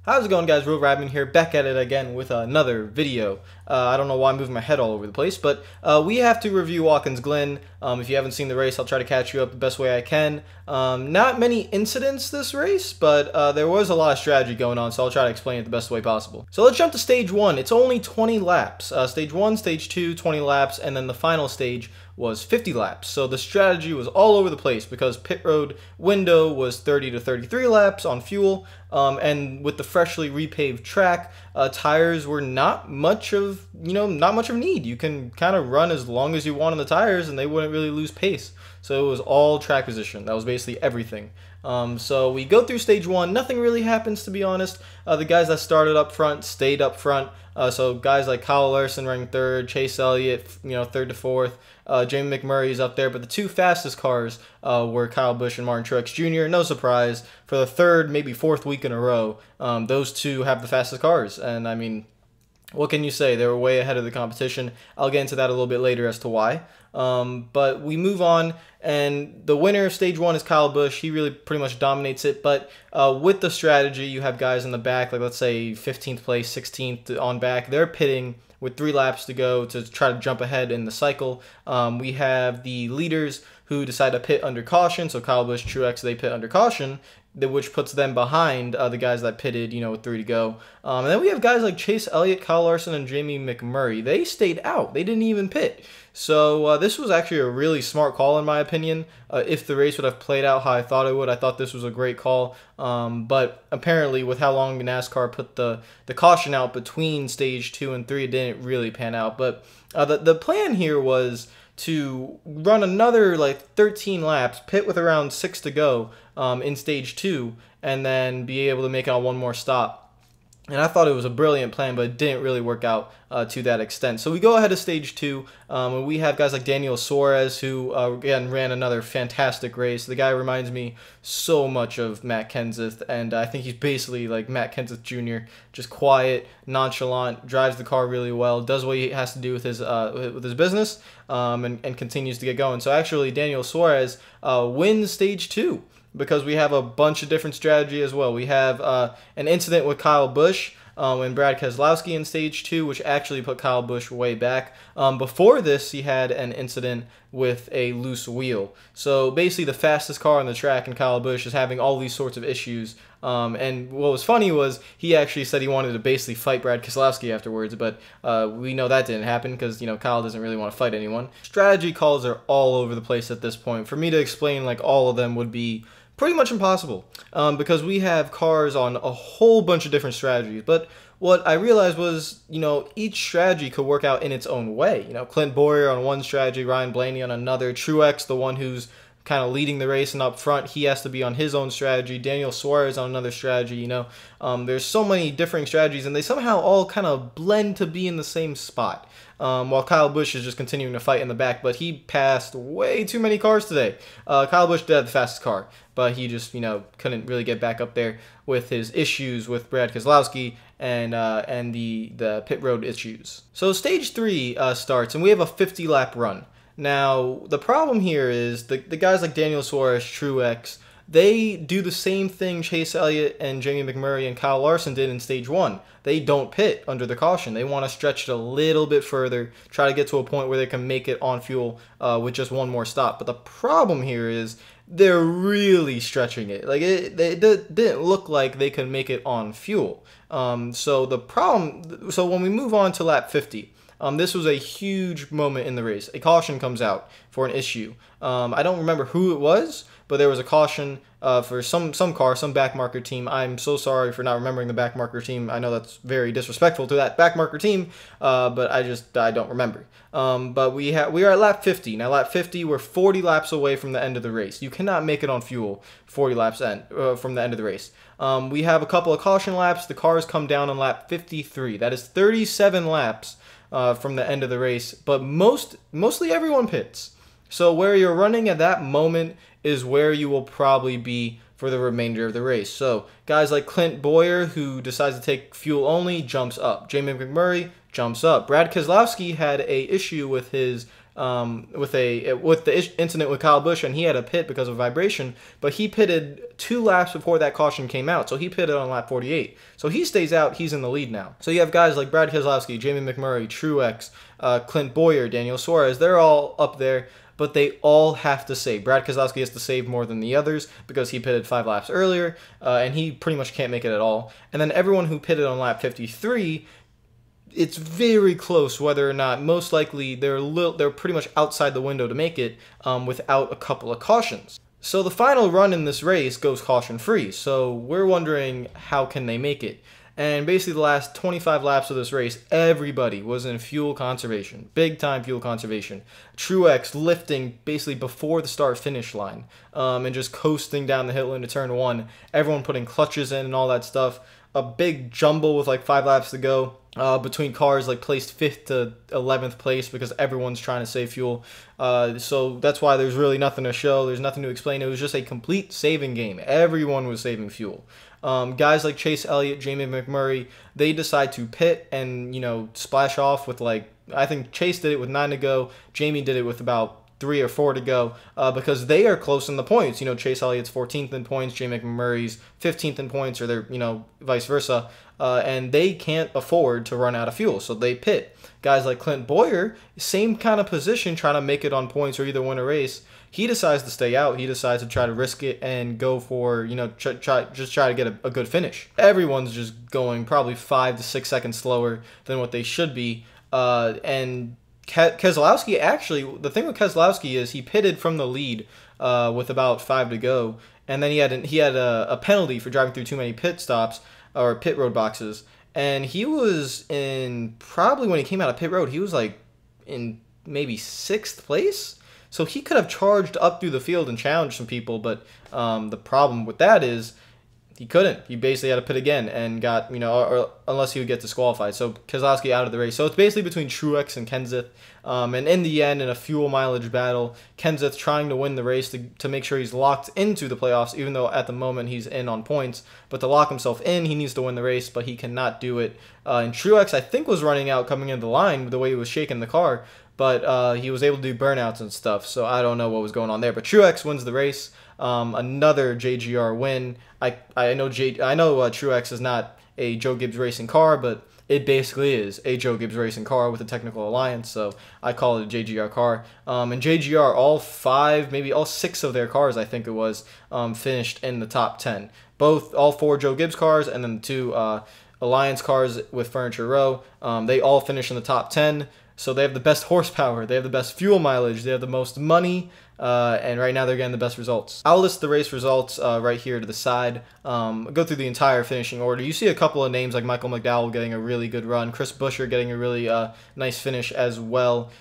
How's it going, guys? RealRadman here, back at it again with another video. I don't know why I'm moving my head all over the place, but we have to review Watkins Glen. If you haven't seen the race, I'll try to catch you up the best way I can. Not many incidents this race, but there was a lot of strategy going on, so I'll try to explain it the best way possible. So let's jump to stage 1. It's only 20 laps. Stage 1, stage 2, 20 laps, and then the final stage was 50 laps. So the strategy was all over the place because pit road window was 30 to 33 laps on fuel, and with the freshly repaved track, tires were not much of need. You can kind of run as long as you want on the tires and they wouldn't really lose pace. So it was all track position. That was basically everything. So we go through stage 1. Nothing really happens, to be honest. The guys that started up front stayed up front. So guys like Kyle Larson running third, Chase Elliott, third to fourth. Jamie McMurray's up there, but the two fastest cars were Kyle Busch and Martin Truex Jr. No surprise, for the third, maybe fourth week in a row, those two have the fastest cars. And I mean, what can you say? They were way ahead of the competition. I'll get into that a little bit later as to why. But we move on, and the winner of stage 1 is Kyle Busch. He really pretty much dominates it, but with the strategy, you have guys in the back, like let's say 15th place, 16th on back. They're pitting with 3 laps to go to try to jump ahead in the cycle. We have the leaders who decide to pit under caution. So Kyle Busch, Truex, they pit under caution, which puts them behind the guys that pitted, with 3 to go. And then we have guys like Chase Elliott, Kyle Larson, and Jamie McMurray. They stayed out. They didn't even pit. So this was actually a really smart call, in my opinion. If the race would have played out how I thought it would, I thought this was a great call. But apparently, with how long NASCAR put the caution out between stage 2 and 3, it didn't really pan out. But the plan here was to run another like 13 laps, pit with around 6 to go in stage 2, and then be able to make it on one more stop. And I thought it was a brilliant plan, but it didn't really work out to that extent. So we go ahead to stage 2, and we have guys like Daniel Suarez, who again ran another fantastic race. The guy reminds me so much of Matt Kenseth, and I think he's basically like Matt Kenseth Jr., just quiet, nonchalant, drives the car really well, does what he has to do with his business, and continues to get going. So actually, Daniel Suarez wins stage 2. Because we have a bunch of different strategy as well. We have an incident with Kyle Busch and Brad Keselowski in stage 2, which actually put Kyle Busch way back. Before this, he had an incident with a loose wheel. So basically, the fastest car on the track, and Kyle Busch is having all these sorts of issues. And what was funny was he actually said he wanted to basically fight Brad Keselowski afterwards, but we know that didn't happen because Kyle doesn't really want to fight anyone. Strategy calls are all over the place at this point. For me to explain like all of them would be pretty much impossible, because we have cars on a whole bunch of different strategies. But what I realized was, each strategy could work out in its own way. Clint Bowyer on one strategy, Ryan Blaney on another, Truex, the one who's kind of leading the race and up front, he has to be on his own strategy. Daniel Suarez on another strategy. There's so many different strategies, and they somehow all kind of blend to be in the same spot. While Kyle Busch is just continuing to fight in the back, but he passed way too many cars today. Kyle Busch did have the fastest car, but he just, couldn't really get back up there with his issues with Brad Keselowski and the pit road issues. So stage 3 starts, and we have a 50-lap run. Now, the problem here is the guys like Daniel Suarez, Truex, they do the same thing Chase Elliott and Jamie McMurray and Kyle Larson did in stage 1. They don't pit under the caution. They want to stretch it a little bit further, try to get to a point where they can make it on fuel with just one more stop. But the problem here is they're really stretching it. Like it didn't look like they could make it on fuel. So when we move on to lap 50, this was a huge moment in the race. A caution comes out for an issue. I don't remember who it was, but there was a caution for some car, some backmarker team. I'm so sorry for not remembering the backmarker team. I know that's very disrespectful to that backmarker team, but I don't remember. But we are at lap 50. Now, lap 50, we're 40 laps away from the end of the race. You cannot make it on fuel 40 laps from the end of the race. We have a couple of caution laps. The cars come down on lap 53. That is 37 laps from the end of the race, but mostly everyone pits. So where you're running at that moment is where you will probably be for the remainder of the race. So guys like Clint Bowyer, who decides to take fuel only, jumps up. Jamie McMurray jumps up. Brad Keselowski had a issue with his with the incident with Kyle Busch, and he had a pit because of vibration, but he pitted 2 laps before that caution came out, so he pitted on lap 48. So he stays out, he's in the lead now. So you have guys like Brad Keselowski, Jamie McMurray, Truex, Clint Bowyer, Daniel Suarez, they're all up there, but they all have to save. Brad Keselowski has to save more than the others because he pitted 5 laps earlier, and he pretty much can't make it at all. And then everyone who pitted on lap 53, it's very close whether or not, most likely they're pretty much outside the window to make it without a couple of cautions. So the final run in this race goes caution-free, so we're wondering how can they make it. And basically the last 25 laps of this race, everybody was in fuel conservation, big-time fuel conservation. Truex lifting basically before the start-finish line and just coasting down the hill into turn 1. Everyone putting clutches in and all that stuff. A big jumble with like 5 laps to go between cars like placed 5th to 11th place because everyone's trying to save fuel. So that's why there's really nothing to show. There's nothing to explain. It was just a complete saving game. Everyone was saving fuel. Guys like Chase Elliott, Jamie McMurray, they decide to pit and, you know, splash off with like, I think Chase did it with 9 to go. Jamie did it with about 3 or 4 to go because they are close in the points. You know, Chase Elliott's 14th in points, Jamie McMurray's 15th in points, or they're, you know, vice versa. And they can't afford to run out of fuel, so they pit. Guys like Clint Bowyer, same kind of position, trying to make it on points or either win a race. He decides to stay out. He decides to try to risk it and go for, you know, try to get a good finish. Everyone's just going probably 5 to 6 seconds slower than what they should be. And Keselowski, actually, the thing with Keselowski is he pitted from the lead with about 5 to go, and then he had a penalty for driving through too many pit stops or pit road boxes. And he was in, probably when he came out of pit road, he was like in maybe 6th place. So he could have charged up through the field and challenged some people, but the problem with that is he couldn't. He basically had to pit again and got, you know, or unless he would get disqualified. So Keselowski out of the race. So it's basically between Truex and Kenseth. And in the end, in a fuel mileage battle, Kenseth trying to win the race to make sure he's locked into the playoffs, even though at the moment he's in on points. But to lock himself in, he needs to win the race, but he cannot do it. And Truex, I think, was running out coming into the line the way he was shaking the car. But he was able to do burnouts and stuff, so I don't know what was going on there. But Truex wins the race. Another JGR win. I know Truex is not a Joe Gibbs Racing car, but it basically is a Joe Gibbs Racing car with a technical alliance, so I call it a JGR car. And JGR, all 5, maybe all 6 of their cars, I think it was, finished in the top 10. All 4 Joe Gibbs cars, and then the 2 Alliance cars with Furniture Row, they all finished in the top 10. So they have the best horsepower, they have the best fuel mileage, they have the most money, and right now they're getting the best results. I'll list the race results right here to the side. Go through the entire finishing order. You see a couple of names like Michael McDowell getting a really good run, Chris Buescher getting a really nice finish as well.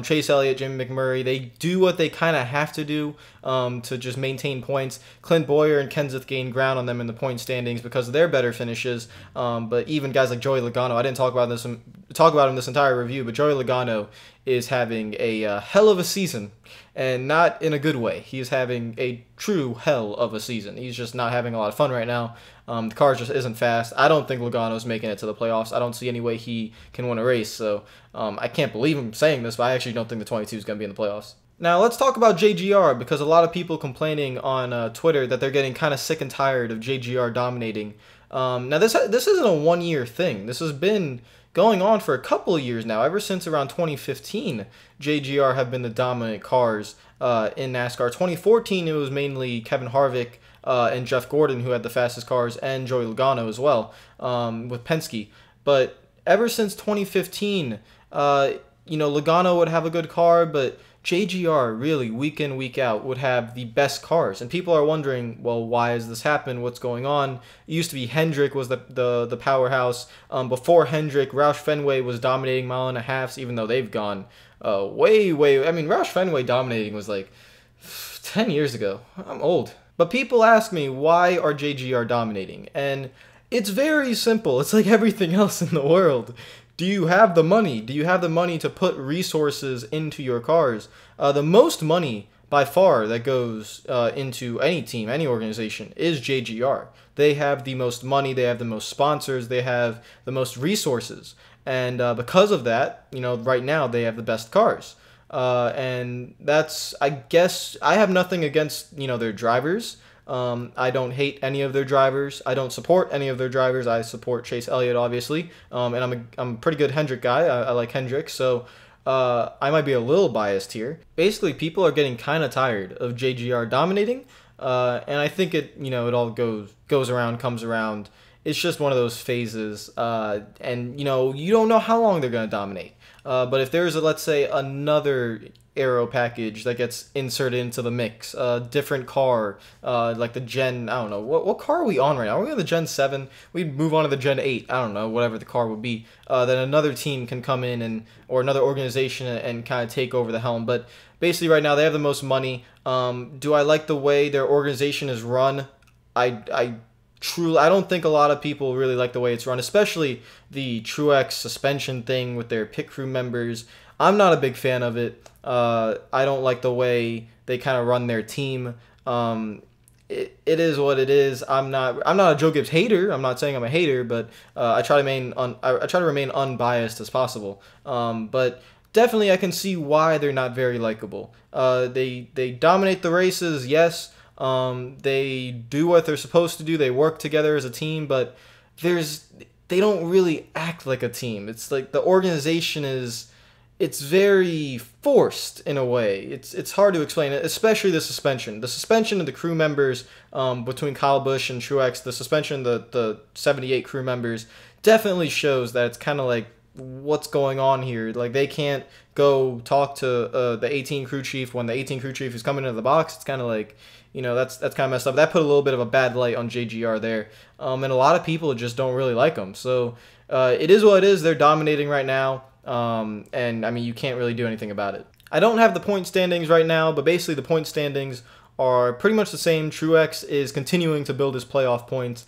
Chase Elliott, Jimmy McMurray, they do what they kind of have to do to just maintain points. Clint Bowyer and Kenseth gain ground on them in the point standings because of their better finishes. But even guys like Joey Logano, I didn't talk about him this entire review, but Joey Logano is having a hell of a season, and not in a good way. He's having a true hell of a season. He's just not having a lot of fun right now. The car just isn't fast. I don't think Logano's making it to the playoffs. I don't see any way he can win a race. So I can't believe I'm saying this, but I actually don't think the 22 is going to be in the playoffs. Now let's talk about JGR, because a lot of people complaining on Twitter that they're getting kind of sick and tired of JGR dominating. Now this isn't a one-year thing. This has been going on for a couple of years now. Ever since around 2015, JGR have been the dominant cars in NASCAR. 2014, it was mainly Kevin Harvick and Jeff Gordon who had the fastest cars, and Joey Logano as well with Penske. But ever since 2015, Logano would have a good car, but JGR really week in, week out would have the best cars. And people are wondering, well, why has this happened? What's going on? It used to be Hendrick was the powerhouse. Before Hendrick, Roush Fenway was dominating mile and a halves, even though they've gone way. I mean, Roush Fenway dominating was like 10 years ago. I'm old. But people ask me, why are JGR dominating? And it's very simple. It's like everything else in the world. Do you have the money? Do you have the money to put resources into your cars? The most money by far that goes into any team, any organization, is JGR. They have the most money, they have the most sponsors, they have the most resources. And because of that, right now they have the best cars. and that's, I guess, I have nothing against, their drivers. I don't hate any of their drivers. I don't support any of their drivers. I support Chase Elliott, obviously, and I'm a pretty good Hendrick guy. I like Hendrick, so I might be a little biased here. Basically, people are getting kind of tired of JGR dominating, and I think it all goes around, comes around. It's just one of those phases, and you don't know how long they're gonna dominate. But if there's let's say another aero package that gets inserted into the mix, different car, like the Gen, I don't know, what car are we on right now? Are we on the Gen 7? We move on to the Gen 8, I don't know, whatever the car would be. Then another team can come in or another organization and kind of take over the helm. But basically right now they have the most money. Do I like the way their organization is run? I don't think a lot of people really like the way it's run, especially the Truex suspension thing with their pit crew members. I'm not a big fan of it. I don't like the way they kind of run their team. It is what it is. I'm not a Joe Gibbs hater. I'm not saying I'm a hater, but I try to remain unbiased as possible. But definitely I can see why they're not very likable. They dominate the races, yes. They do what they're supposed to do. They work together as a team, but they don't really act like a team. It's like the organization it's very forced in a way. It's hard to explain it, especially the suspension. The suspension of the crew members, between Kyle Busch and Truex, the suspension of the 78 crew members definitely shows that it's kind of like, what's going on here? Like, they can't go talk to the 18 crew chief when the 18 crew chief is coming into the box. It's kind of like, that's kind of messed up. That put a little bit of a bad light on JGR there. And a lot of people just don't really like them. So it is what it is. They're dominating right now. And I mean, you can't really do anything about it. I don't have the point standings right now, but basically the point standings are pretty much the same. Truex is continuing to build his playoff points.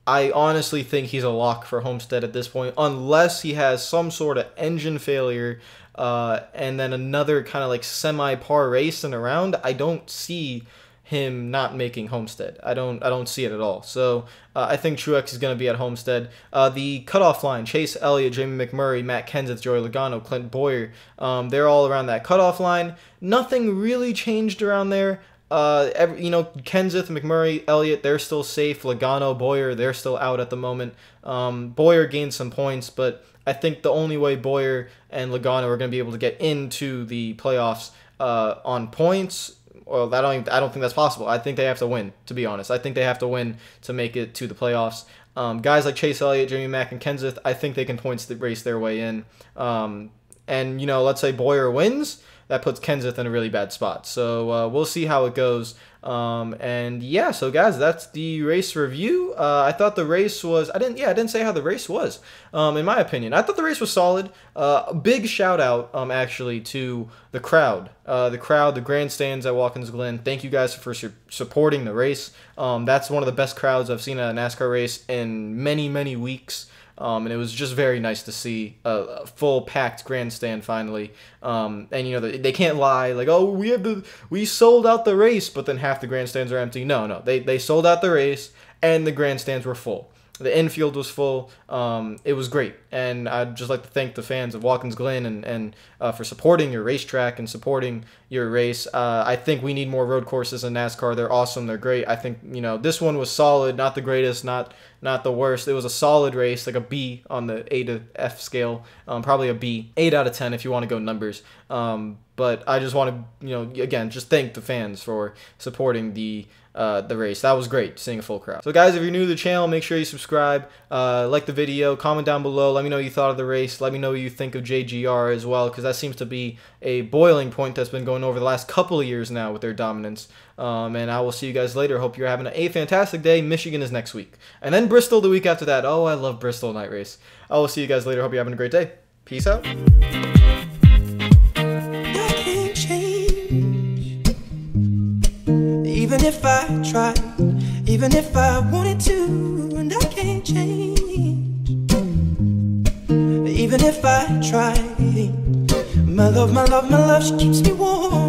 I honestly think he's a lock for Homestead at this point, unless he has some sort of engine failure, and then another kind of like semi-par race and around. I don't see him not making Homestead. I don't see it at all. So I think Truex is going to be at Homestead. The cutoff line: Chase Elliott, Jamie McMurray, Matt Kenseth, Joey Logano, Clint Bowyer. They're all around that cutoff line. Nothing really changed around there. Kenseth, McMurray, Elliott, they're still safe. Logano, Bowyer, they're still out at the moment. Bowyer gained some points, but I think the only way Bowyer and Logano are going to be able to get into the playoffs on points, well, I don't think that's possible. I think they have to win, to be honest. I think they have to win to make it to the playoffs. Guys like Chase Elliott, Jamie Mack, and Kenseth, I think they can points race their way in. And let's say Bowyer wins, that puts Kenseth in a really bad spot. So we'll see how it goes. And yeah, so guys, that's the race review. I thought the race was, I didn't say how the race was. In my opinion, I thought the race was solid. A big shout out, actually, to the crowd, the grandstands at Watkins Glen. Thank you guys for supporting the race. That's one of the best crowds I've seen at a NASCAR race in many, many weeks. And it was just very nice to see a full packed grandstand finally. And they can't lie like, oh, we sold out the race, but then half the grandstands are empty. No, they sold out the race and the grandstands were full. The infield was full. It was great, and I'd just like to thank the fans of Watkins Glen and for supporting your racetrack and supporting your race. I think we need more road courses in NASCAR. They're awesome. They're great. I think this one was solid, not the greatest, not the worst. It was a solid race, like a B on the A to F scale, probably a B, 8 out of 10 if you want to go numbers. But I just want to again just thank the fans for supporting the race. That was great, seeing a full crowd. So guys, if you're new to the channel, make sure you subscribe, like the video, comment down below, let me know what you thought of the race, let me know what you think of JGR as well, because that seems to be a boiling point that's been going over the last couple of years now with their dominance. And I will see you guys later. Hope you're having a fantastic day. Michigan is next week, and then Bristol the week after that. Oh, I love Bristol night race. I will see you guys later. Hope you're having a great day. Peace out. Even if I tried, even if I wanted to, and I can't change. Even if I tried, my love, she keeps me warm.